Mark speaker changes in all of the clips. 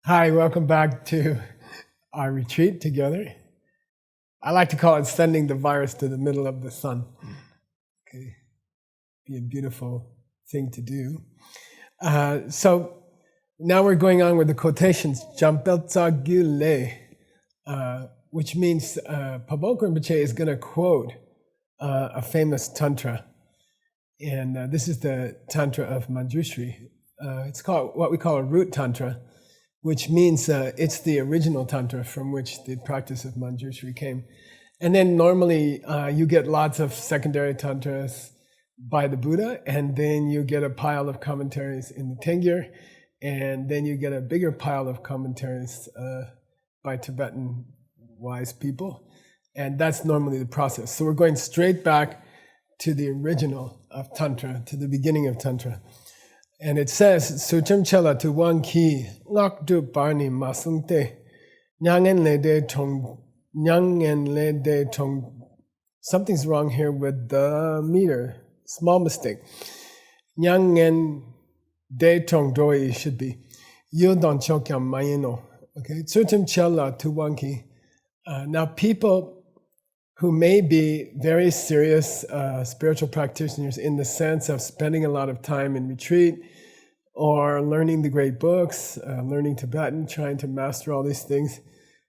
Speaker 1: Hi, welcome back to our retreat together. I like to call it sending the virus to the middle of the sun. Okay, be a beautiful thing to do. So now we're going on with the quotations. Jampeltsa Gule, which means Pabongka Rinpoche is going to quote a famous tantra, and this is the tantra of Manjushri. It's called what we call a root tantra, which means it's the original tantra from which the practice of Manjushri came. And then normally you get lots of secondary tantras by the Buddha, and then you get a pile of commentaries in the Tengyur, and then you get a bigger pile of commentaries by Tibetan wise people. And that's normally the process. So we're going straight back to the original of Tantra, to the beginning of Tantra. And it says, Sucham Chala tu wan ki, ngak du barni masungte, nyangen le de tong. Something's wrong here with the meter. Small mistake. Nyangen de tong doi should be. Yodon chokyam mayeno. Okay, Sucham Chala tu wan ki. Now people who may be very serious spiritual practitioners in the sense of spending a lot of time in retreat or learning the great books, learning Tibetan, trying to master all these things.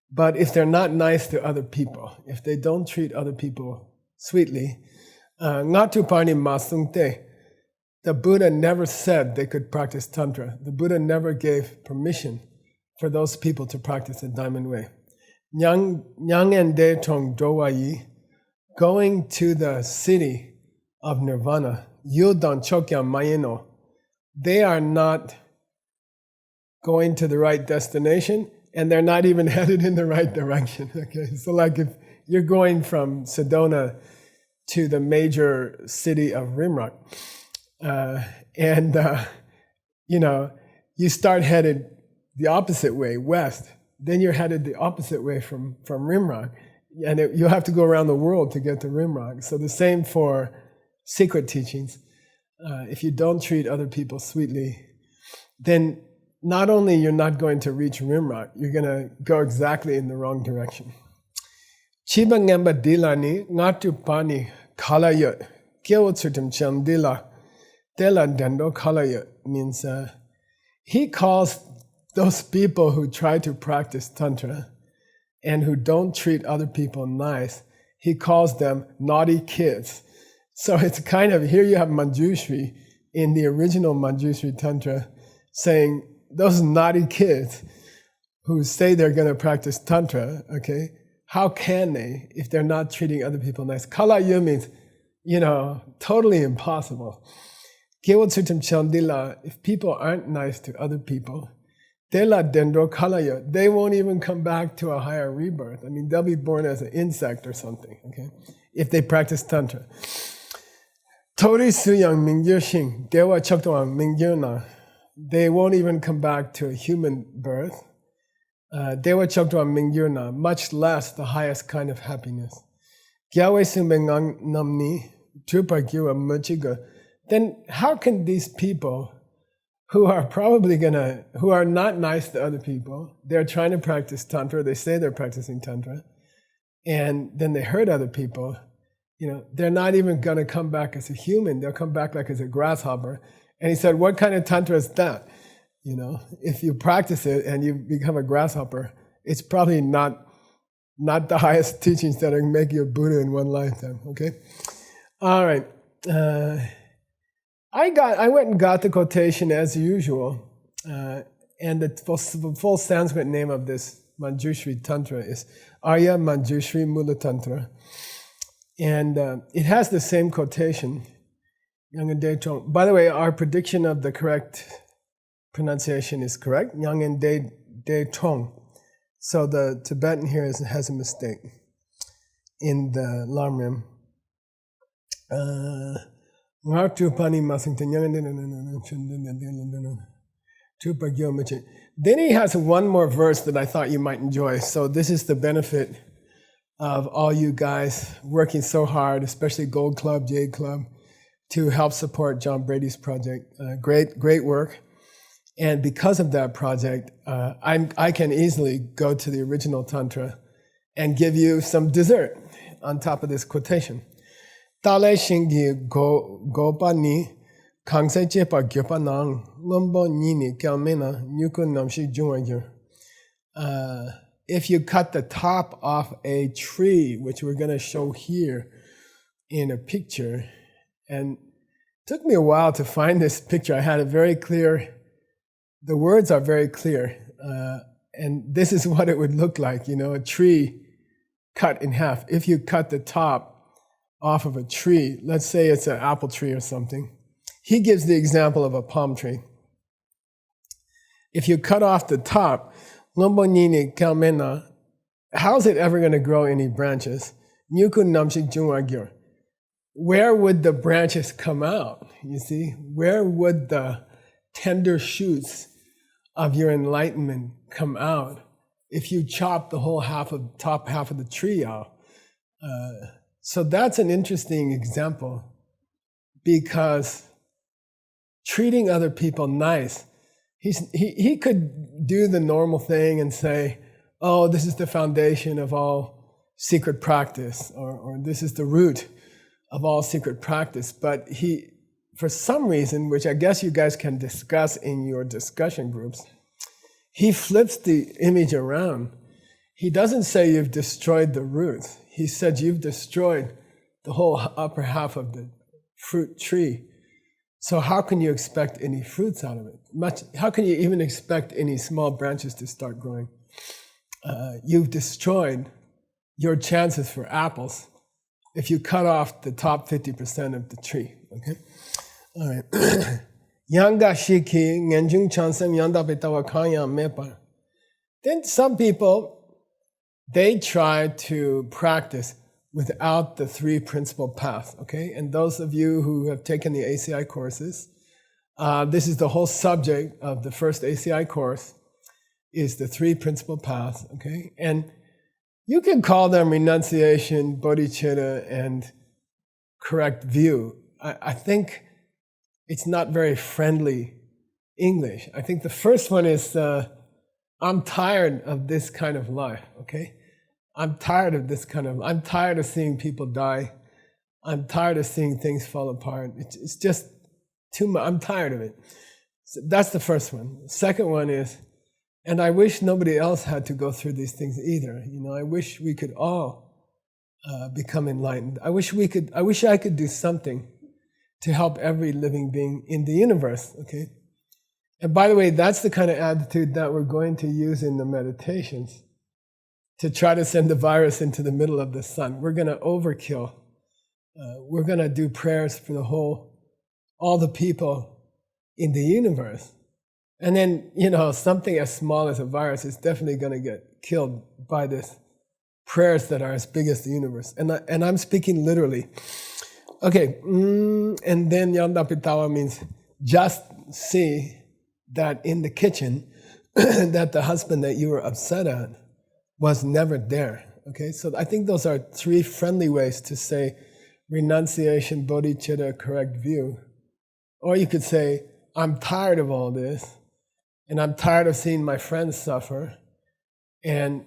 Speaker 1: But if they're not nice to other people, if they don't treat other people sweetly, ngatu parni masungte, the Buddha never said they could practice Tantra. The Buddha never gave permission for those people to practice the Diamond Way. Nyangen de tong dowayi, going to the city of Nirvana, Yuldan Chokyam Mayeno, they are not going to the right destination, and they're not even headed in the right direction. Okay, so like if you're going from Sedona to the major city of Rimrock, you start headed the opposite way, west, then you're headed the opposite way from Rimrock, and you have to go around the world to get to Rimrock. So the same for secret teachings. If you don't treat other people sweetly, then not only you're not going to reach Rimrock, you're going to go exactly in the wrong direction. Chiba ngamba dilani ngatu pani kalayut kyotsutum chandila dela dendo kalayut means he calls those people who try to practice Tantra and who don't treat other people nice, he calls them naughty kids. So it's kind of, here you have Manjushri in the original Manjushri Tantra saying, those naughty kids who say they're going to practice Tantra, okay, how can they if they're not treating other people nice? Kalayu means, totally impossible. Gewotsutam chandila, if people aren't nice to other people, Dela dendro kalaya, they won't even come back to a higher rebirth. I mean, they'll be born as an insect or something, okay, if they practice Tantra. Tori suyang mingyushing, dewa choktoang mingyuna, they won't even come back to a human birth. Dewa choktoang mingyuna, much less the highest kind of happiness. Gyawe sumbengang namni, trupa gyua muchiga. Then how can these people who are not nice to other people, they're trying to practice Tantra, they say they're practicing Tantra, and then they hurt other people, they're not even going to come back as a human, they'll come back like as a grasshopper. And he said, what kind of Tantra is that? If you practice it and you become a grasshopper, it's probably not the highest teachings that are going to make you a Buddha in one lifetime, okay? All right. I went and got the quotation as usual, and the full Sanskrit name of this Manjushri Tantra is Arya Manjushri Mula Tantra, and it has the same quotation. By the way, our prediction of the correct pronunciation is correct, Nyangen De Tong. So the Tibetan here has a mistake in the Lamrim. Then he has one more verse that I thought you might enjoy. So this is the benefit of all you guys working so hard, especially Gold Club, Jade Club, to help support John Brady's project. Great work. And because of that project, I can easily go to the original Tantra and give you some dessert on top of this quotation. Tale shingi gopa ni kangse chepa gyopa nang lombo nini kalmena nyuku namshi jungagyo. If you cut the top off a tree, which we're going to show here in a picture, and it took me a while to find this picture. I had it very clear. The words are very clear. And this is what it would look like, a tree cut in half. If you cut the top off of a tree, let's say it's an apple tree or something. He gives the example of a palm tree. If you cut off the top, lombonini kalmena, how's it ever going to grow any branches? Nyuku namshik jungagyor. Where would the branches come out? You see, where would the tender shoots of your enlightenment come out if you chop the whole top half of the tree off? So that's an interesting example, because treating other people nice, he could do the normal thing and say, oh, this is the foundation of all secret practice, or this is the root of all secret practice. But he, for some reason, which I guess you guys can discuss in your discussion groups, he flips the image around. He doesn't say you've destroyed the roots. He said you've destroyed the whole upper half of the fruit tree. So how can you expect any fruits out of it? How can you even expect any small branches to start growing? You've destroyed your chances for apples if you cut off the top 50% of the tree. Okay? All right. Yanga shiki ngenjung chansem yanda betawa kanya mepa. Then some people, they try to practice without the three principal paths, okay? And those of you who have taken the ACI courses, this is the whole subject of the first ACI course, is the three principal paths, okay? And you can call them renunciation, bodhicitta, and correct view. I think it's not very friendly English. I think the first one is, I'm tired of this kind of life, okay? I'm tired of seeing people die. I'm tired of seeing things fall apart. It's just too much. I'm tired of it. So that's the first one. Second one is, and I wish nobody else had to go through these things either. I wish we could all become enlightened. I wish I could do something to help every living being in the universe, okay? And by the way, that's the kind of attitude that we're going to use in the meditations to try to send the virus into the middle of the sun. We're going to overkill. We're going to do prayers for all the people in the universe. And then, something as small as a virus is definitely going to get killed by this prayers that are as big as the universe. And I'm speaking literally. Okay, and then Yandapitawa means just see that in the kitchen, that the husband that you were upset at was never there. Okay, so I think those are three friendly ways to say renunciation, bodhicitta, correct view. Or you could say, I'm tired of all this, and I'm tired of seeing my friends suffer, and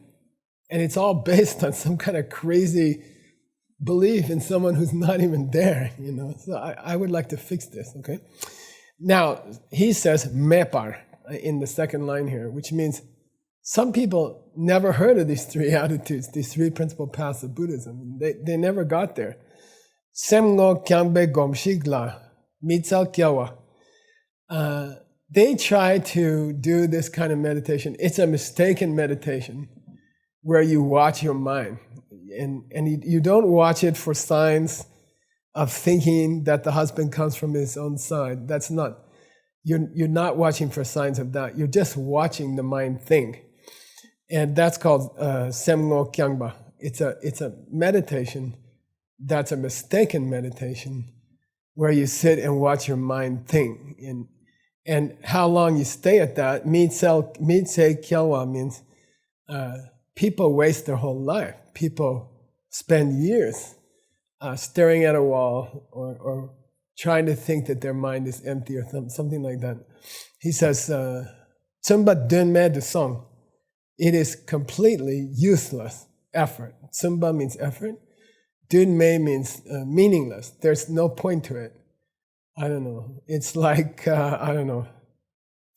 Speaker 1: it's all based on some kind of crazy belief in someone who's not even there, So I would like to fix this, okay? Now, he says mepar in the second line here, which means some people never heard of these three attitudes, these three principal paths of Buddhism. They never got there. Semgo kyangbe gomshigla, mitsal kyawa. They try to do this kind of meditation. It's a mistaken meditation where you watch your mind. And you don't watch it for signs of thinking that the husband comes from his own side. That's not, you're not watching for signs of that. You're just watching the mind think. And that's called Semgo Kyangba. It's a meditation that's a mistaken meditation where you sit and watch your mind think. And how long you stay at that, Mitse Kyalwa means people waste their whole life. People spend years staring at a wall or trying to think that their mind is empty or something like that. He says, Tsumba dunme de song. It is completely useless effort. Tsumba means effort. Dunme means meaningless. There's no point to it. I don't know. It's like,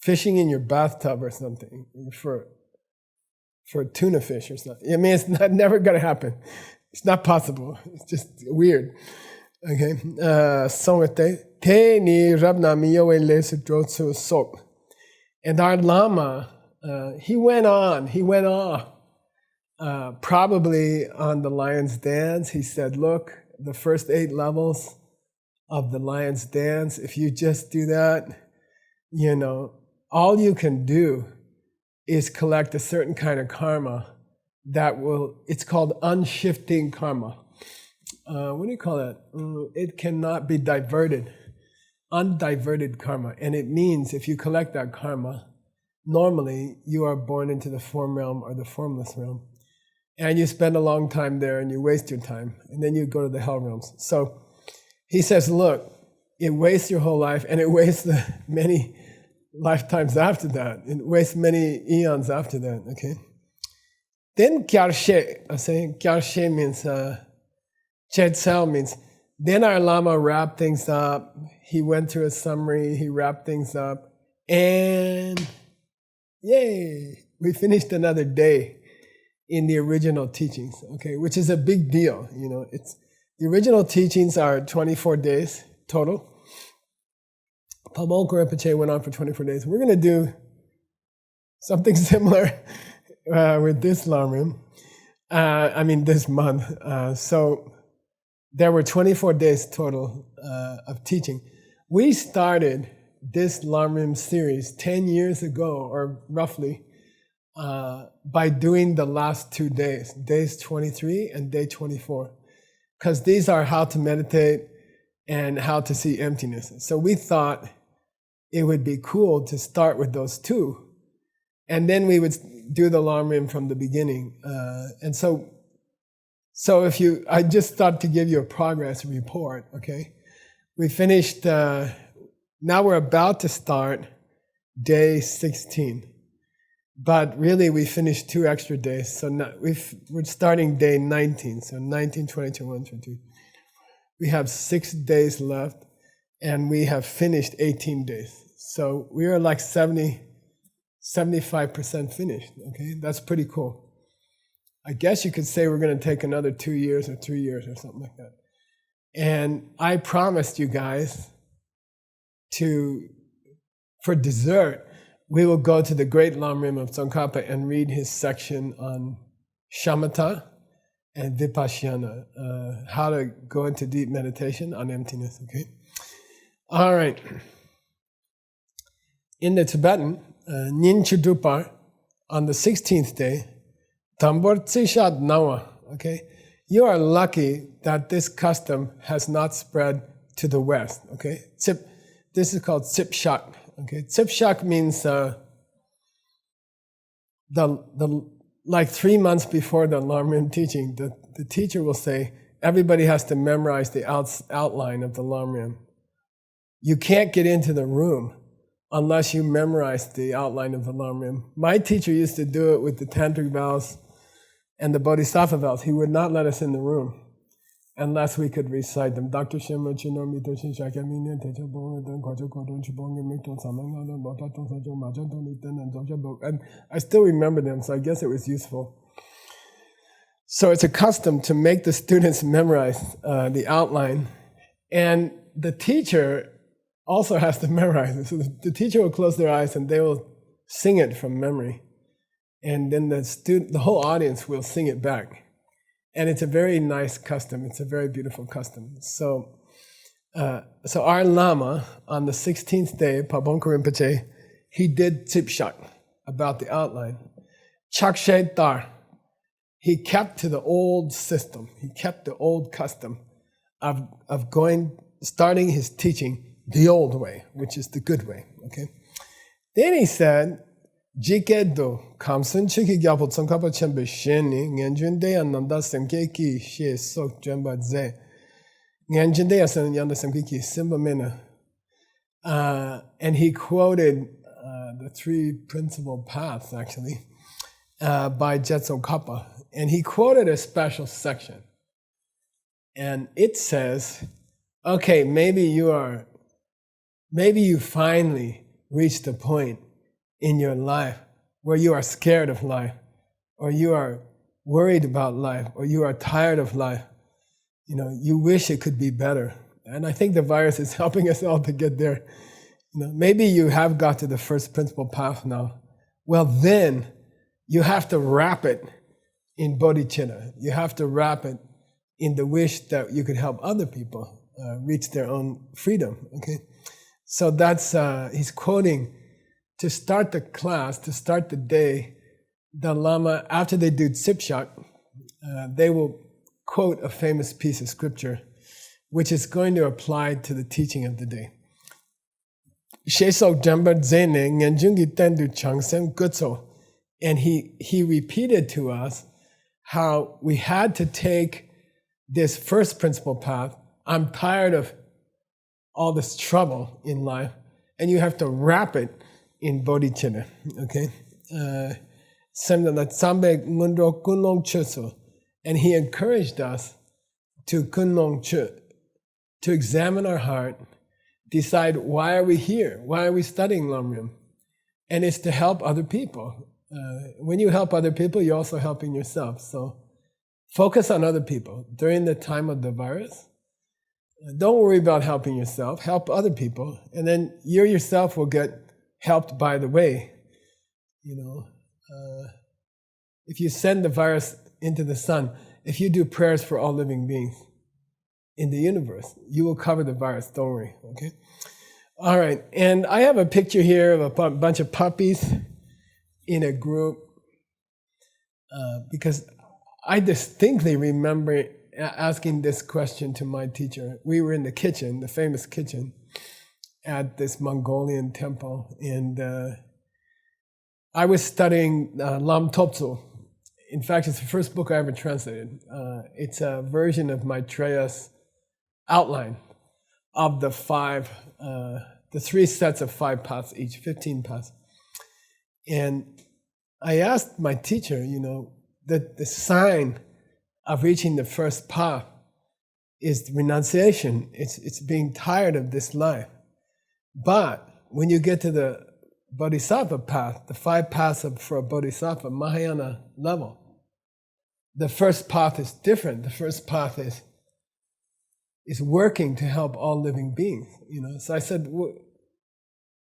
Speaker 1: fishing in your bathtub or something for tuna fish or something. I mean, it's never going to happen. It's not possible. It's just weird. Okay. Te ni rabna miyowe lesu drotsu sok. And our Lama, he went off, probably on the Lion's Dance. He said, look, the first 8 levels of the Lion's Dance, if you just do that, all you can do is collect a certain kind of karma it's called unshifting karma. What do you call that? It cannot be diverted. Undiverted karma. And it means if you collect that karma, normally you are born into the form realm or the formless realm. And you spend a long time there and you waste your time. And then you go to the hell realms. So he says, look, it wastes your whole life and it wastes the many lifetimes after that. It wastes many eons after that, okay? Then Geshe, Geshe means, Chetzel means, then our Lama wrapped things up. He went through a summary, he wrapped things up, and yay, we finished another day in the original teachings, okay, which is a big deal, the original teachings are 24 days total. Pabongka Rinpoche went on for 24 days. We're going to do something similar with this Lamrim, this month. So there were 24 days total of teaching. We started this Lamrim series 10 years ago, or roughly, by doing the last 2 days, days 23 and day 24, because these are how to meditate and how to see emptiness. So we thought it would be cool to start with those 2, and then we would do the Lamrim from the beginning. And so I just thought to give you a progress report, okay? We finished, now we're about to start day 16. But really we finished 2 extra days. So now we're starting day 19. So 19, 20, 21, 22. We have 6 days left and we have finished 18 days. So we are like 75% finished, okay? That's pretty cool. I guess you could say we're going to take another 2 years or 3 years or something like that. And I promised you guys for dessert, we will go to the great Lamrim of Tsongkhapa and read his section on shamatha and vipassana, how to go into deep meditation on emptiness, okay? All right. In the Tibetan, Nin Chudupar, on the 16th day, Tambor Tsishad Nawa, okay? You are lucky that this custom has not spread to the West, okay? This is called Tsipshak, okay? Tsipshak means like 3 months before the Lamrim teaching, the teacher will say, everybody has to memorize the outline of the Lamrim. You can't get into the room unless you memorize the outline of the Lamrim. My teacher used to do it with the Tantric vows and the Bodhisattva vows. He would not let us in the room unless we could recite them. Dr. Shema Chino Mito Shishakamina Techo Bongan Kwacho Kodon Chibonga Mikton Samanga Botaton Sajo Majanton Iten and Joja Bok. And I still remember them, so I guess it was useful. So it's a custom to make the students memorize the outline. And the teacher also has to memorize it. So the teacher will close their eyes and they will sing it from memory. And then the whole audience will sing it back. And it's a very nice custom. It's a very beautiful custom. So our Lama, on the 16th day, Pabongka Rinpoche, he did Tsipshak about the outline. Chakshe Tar, he kept to the old system. He kept the old custom of starting his teaching the old way, which is the good way, okay? Then he said, Jikedo, Kamsun Chiki Gyapo Tsongkhapa Chembe Sheni, Ngenjun De Ananda Semke Ki She Sok Jemba Ze. And he quoted the three principal paths, actually, by Jetso Kappa. And he quoted a special section. And it says, okay, maybe you finally reached a point in your life where you are scared of life, or you are worried about life, or you are tired of life. You wish it could be better. And I think the virus is helping us all to get there. Maybe you have got to the first principal path now. Well, then you have to wrap it in bodhicitta. You have to wrap it in the wish that you could help other people reach their own freedom. Okay, so that's he's quoting to start the class, to start the day. The Lama, after they do Tsipshak, they will quote a famous piece of scripture, which is going to apply to the teaching of the day. And he repeated to us how we had to take this first principal path. I'm tired of all this trouble in life, and you have to wrap it in bodhicitta. Okay, and he encouraged us to to examine our heart, decide why are we here, why are we studying Lamrim, and it's to help other people. When you help other people, you're also helping yourself. So focus on other people during the time of the virus. Don't worry about helping yourself. Help other people, and then you yourself will get helped by the way. If you send the virus into the sun, if you do prayers for all living beings in the universe, you will cover the virus. Don't worry. Okay. All right. And I have a picture here of a bunch of puppies in a group because I distinctly remember asking this question to my teacher. We were in the kitchen, the famous kitchen, at this Mongolian temple, and I was studying Lam Toptsul. In fact, it's the first book I ever translated. It's a version of Maitreya's outline of the three sets of 5 paths each, 15 paths. And I asked my teacher, that the sign of reaching the first path is renunciation. It's being tired of this life. But when you get to the Bodhisattva path, the 5 paths for a Bodhisattva, Mahayana level, the first path is different. The first path is working to help all living beings. So I said,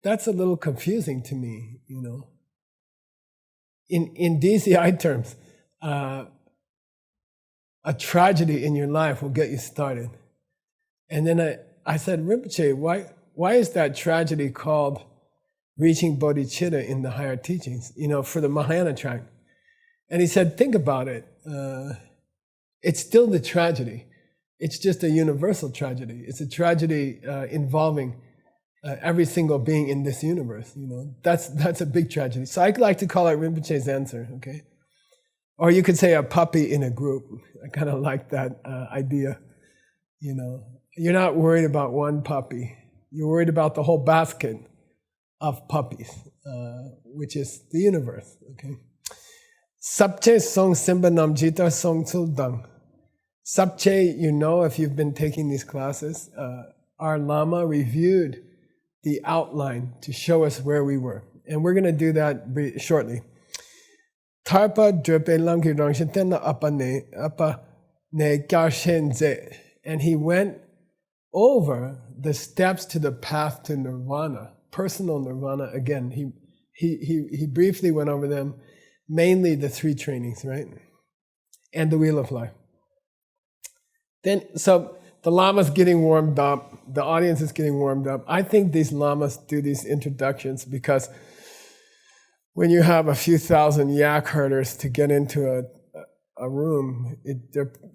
Speaker 1: that's a little confusing to me. In DCI terms, a tragedy in your life will get you started. And then I said, Rinpoche, why is that tragedy called reaching bodhicitta in the higher teachings, for the Mahayana track? And he said, think about it. It's still the tragedy. It's just a universal tragedy. It's a tragedy involving every single being in this universe. That's a big tragedy. So I like to call it Rinpoche's answer. Okay, or you could say a puppy in a group. I kind of like that idea. You're not worried about one puppy. You're worried about the whole basket of puppies, which is the universe. Okay. Sabche song simba namjita song dang. Sabche, if you've been taking these classes, our Lama reviewed the outline to show us where we were. And we're going to do that shortly. Tarpa drepe langki rangshetena apa ne garshenze. And he went over the steps to the path to nirvana, personal nirvana. Again, he briefly went over them, mainly the 3 trainings, right? And the Wheel of Life. So the Lama's getting warmed up, the audience is getting warmed up. I think these Lamas do these introductions because when you have a few thousand yak herders to get into a room,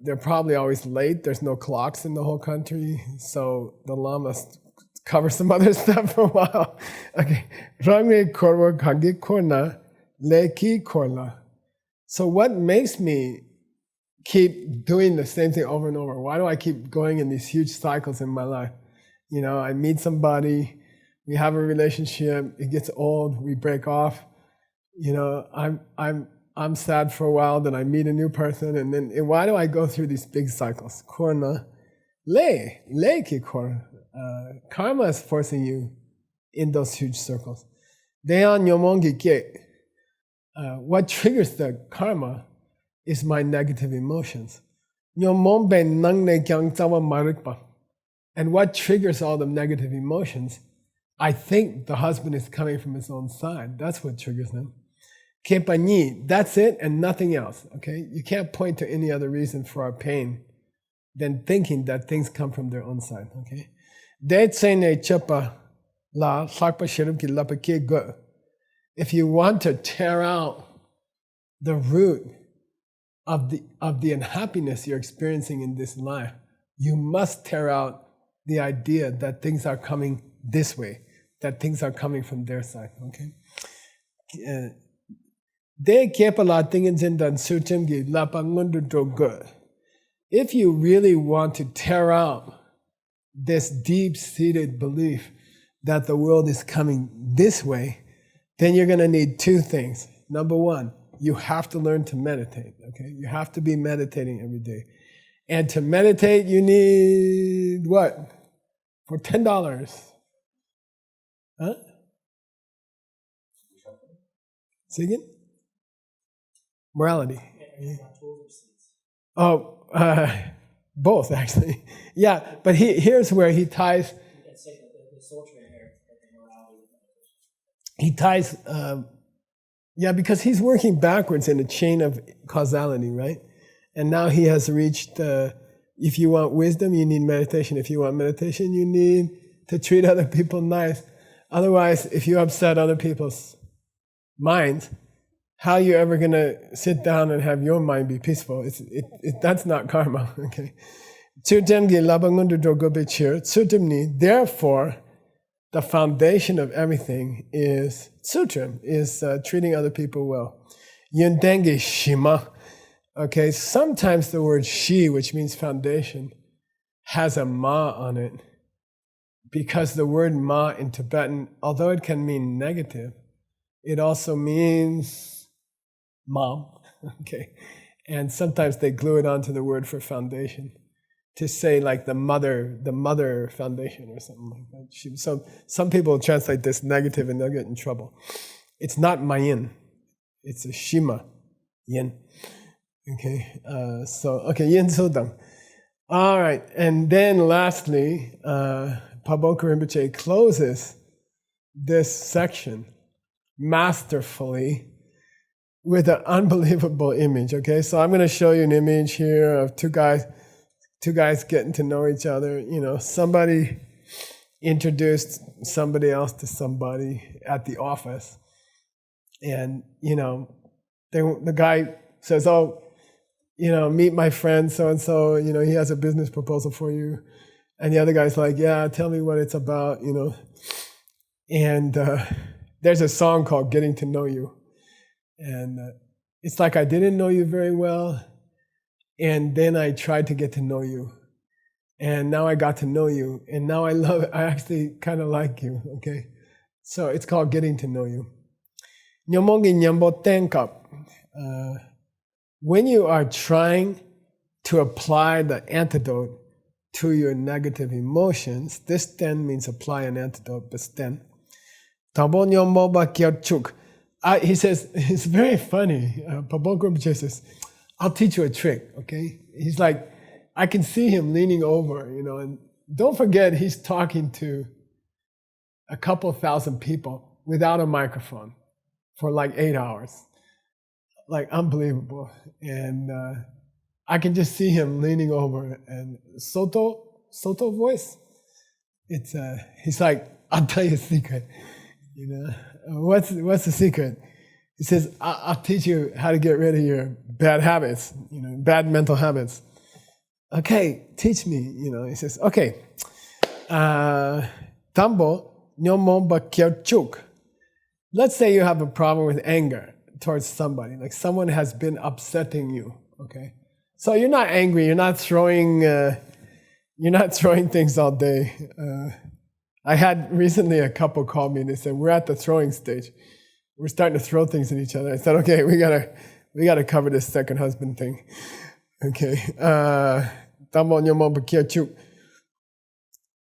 Speaker 1: they're probably always late. There's no clocks in the whole country, so the Lamas cover some other stuff for a while. Okay. Rangme korwa kangi korna leki korla. So what makes me keep doing the same thing over and over? Why do I keep going in these huge cycles in my life? I meet somebody, we have a relationship, it gets old, we break off. I'm sad for a while, then I meet a new person, and then why do I go through these big cycles? Karma is forcing you in those huge circles. What triggers the karma is my negative emotions. And what triggers all the negative emotions? I think the husband is coming from his own side. That's what triggers them. That's it and nothing else. Okay, you can't point to any other reason for our pain than thinking that things come from their own side. Okay, if you want to tear out the root of the unhappiness you're experiencing in this life, you must tear out the idea that things are coming this way, that things are coming from their side. Okay. If you really want to tear out this deep-seated belief that the world is coming this way, then you're going to need two things. Number one, you have to learn to meditate. Okay, you have to be meditating every day. And to meditate, you need what? For $10. Huh? Say again? Morality. Oh, both actually. Yeah, but here's where he ties. He ties. Because he's working backwards in a chain of causality, right? And now he has reached. If you want wisdom, you need meditation. If you want meditation, you need to treat other people nice. Otherwise, if you upset other people's minds, how are you ever going to sit down and have your mind be peaceful? That's not karma. Okay. Therefore, the foundation of everything is sutram, is treating other people well. Yundenge shima. Okay, sometimes the word shi, which means foundation, has a ma on it, because the word ma in Tibetan, although it can mean negative, it also means mom. Okay, and sometimes they glue it onto the word for foundation to say like the mother foundation or something like that. So some people translate this negative and they'll get in trouble. It's not mayin, it's a shima, yin. Okay, yin sodang. All right, and then lastly, Pabongka Rinpoche closes this section masterfully with an unbelievable image. Okay, so I'm going to show you an image here of two guys getting to know each other. Somebody introduced somebody else to somebody at the office, and the guy says, "Oh, meet my friend so-and-so, he has a business proposal for you." And the other guy's like, "Yeah, tell me what it's about, And there's a song called Getting to Know You. And it's like I didn't know you very well, and then I tried to get to know you. And now I got to know you, and now I actually kind of like you, okay? So it's called Getting to Know You. Nyomongi nyambo tenkap. When you are trying to apply the antidote to your negative emotions, this ten means apply an antidote, but ten. He says, it's very funny. Pabongka Rinpoche says, "I'll teach you a trick," okay? He's like, I can see him leaning over, and don't forget he's talking to a couple thousand people without a microphone for like 8 hours. Like unbelievable. And I can just see him leaning over and Soto voice. He's like, "I'll tell you a secret. What's the secret?" He says, I'll teach you how to get rid of your bad habits, bad mental habits." "Okay, teach me." He says, "Okay. Tambo nyomon bakyarchuk." Let's say you have a problem with anger towards somebody, like someone has been upsetting you, okay? So you're not angry. You're not throwing things all day. I had recently a couple call me and they said, we're at the throwing stage. We're starting to throw things at each other. I said, okay, we gotta cover this second husband thing. Okay.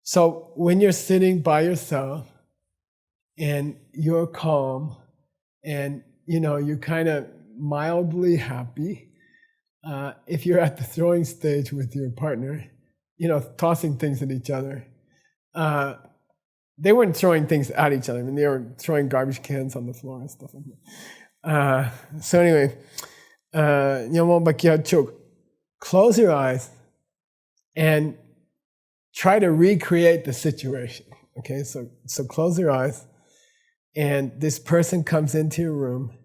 Speaker 1: So when you're sitting by yourself and you're calm and you're kind of mildly happy, if you're at the throwing stage with your partner, tossing things at each other, they weren't throwing things at each other. I mean, they were throwing garbage cans on the floor and stuff like that. So anyway, close your eyes and try to recreate the situation. Okay, so close your eyes, and this person comes into your room,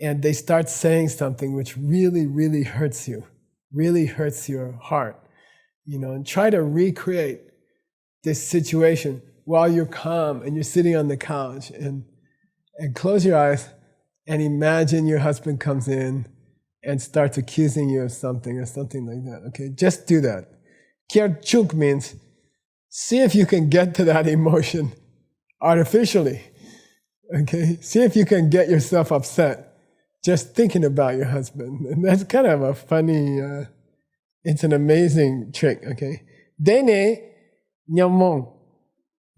Speaker 1: and they start saying something which really, really hurts you, really hurts your heart, and try to recreate this situation while you're calm and you're sitting on the couch, and close your eyes and imagine your husband comes in and starts accusing you of something or something like that. Okay, just do that. Kyarchuk means see if you can get to that emotion artificially. Okay, see if you can get yourself upset just thinking about your husband. And that's kind of a funny, it's an amazing trick. Okay, Dene nyamong.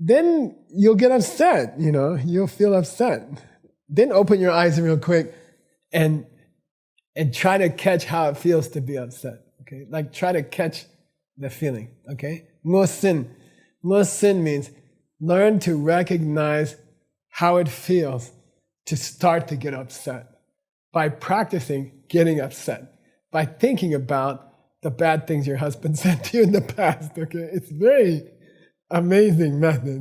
Speaker 1: Then you'll get upset, you'll feel upset. Then open your eyes real quick and try to catch how it feels to be upset. Okay, like try to catch the feeling. Okay, Ngosin means learn to recognize how it feels to start to get upset by practicing getting upset, by thinking about the bad things your husband said to you in the past. Okay, it's very amazing method.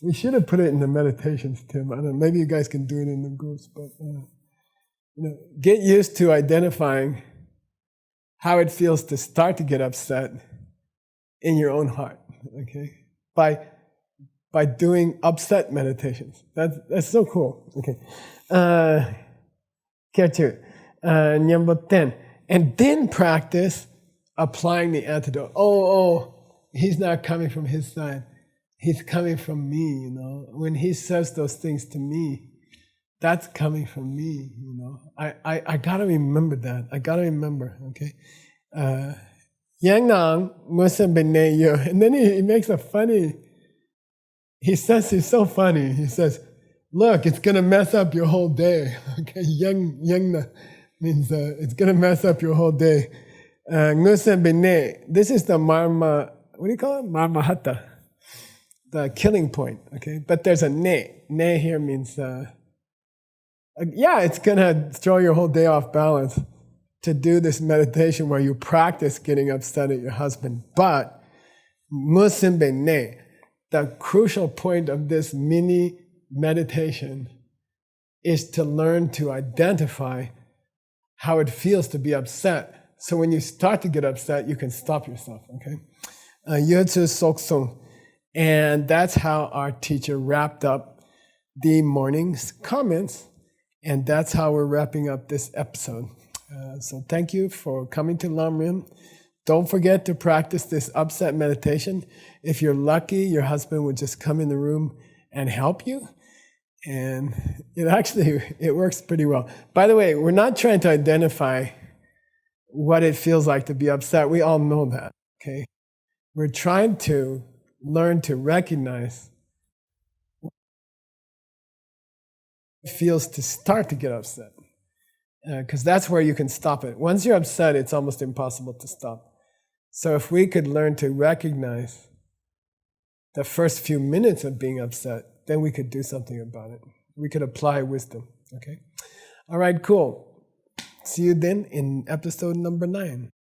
Speaker 1: We should have put it in the meditations, Tim. I don't know, maybe you guys can do it in the groups, but get used to identifying how it feels to start to get upset in your own heart, okay? By doing upset meditations. That's so cool. Okay. Number 10. And then practice applying the antidote. Oh, he's not coming from his side. He's coming from me, When he says those things to me, that's coming from me, I gotta remember that. I gotta remember, okay? Yang Nang and then he makes a funny, he says, he's so funny. He says, look, it's gonna mess up your whole day. Okay, Yang means it's gonna mess up your whole day. This is the marma, what do you call it? Marmahata, the killing point, okay? But there's a ne. Ne here means, it's gonna throw your whole day off balance to do this meditation where you practice getting upset at your husband. But, musimbe ne, the crucial point of this mini meditation is to learn to identify how it feels to be upset. So when you start to get upset, you can stop yourself, okay? Yotsu Soksung. And that's how our teacher wrapped up the morning's comments. And that's how we're wrapping up this episode. So thank you for coming to Lamrim. Don't forget to practice this upset meditation. If you're lucky, your husband would just come in the room and help you. And it works pretty well. By the way, we're not trying to identify what it feels like to be upset. We all know that, okay? We're trying to learn to recognize what it feels to start to get upset. Because that's where you can stop it. Once you're upset, it's almost impossible to stop. So if we could learn to recognize the first few minutes of being upset, then we could do something about it. We could apply wisdom, okay? All right, cool. See you then in episode number 9.